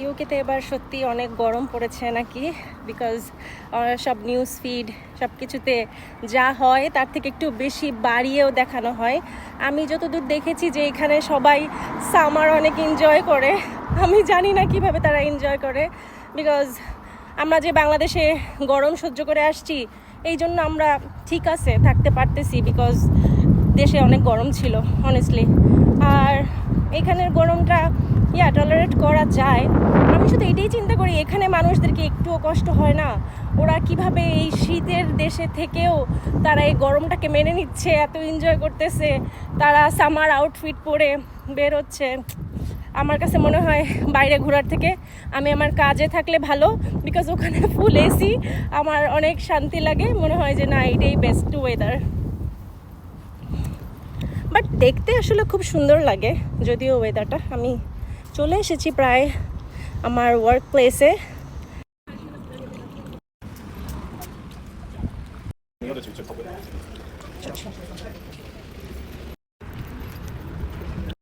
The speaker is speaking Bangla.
ইউকেতে এবার সত্যি অনেক গরম পড়েছে নাকি, বিকজ সব নিউজ ফিড সব কিছুতে যা হয় তার থেকে একটু বেশি বাড়িয়েও দেখানো হয়। আমি যতদূর দেখেছি যে এখানে সবাই সামার অনেক এনজয় করে। আমি জানি না কিভাবে তারা এনজয় করে, বিকজ আমরা যে বাংলাদেশে গরম সহ্য করে আসছি এই জন্য আমরা ঠিক আছে থাকতে পারতেছি, বিকজ দেশে অনেক গরম ছিল অনেস্টলি। আর এখানের গরমটা টলারেট করা যায়। আমি শুধু এটাই চিন্তা করি এখানে মানুষদেরকে একটুও কষ্ট হয় না, ওরা কিভাবে এই শীতের দেশে থেকেও তারা এই গরমটাকে মেনে নিচ্ছে, এত এনজয় করতেছে, তারা সামার আউটফিট পরে বের হচ্ছে। আমার কাছে মনে হয় বাইরে ঘোরার থেকে আমি আমার কাজে থাকলে ভালো, বিকজ ওখানে ফুল এসি, আমার অনেক শান্তি লাগে, মনে হয় যে না এটাই বেস্ট ওয়েদার। বাট দেখতে আসলে খুব সুন্দর লাগে যদিও ওয়েদারটা। আমি চলে এসেছি প্রায় আমার ওয়ার্ক প্লেসে।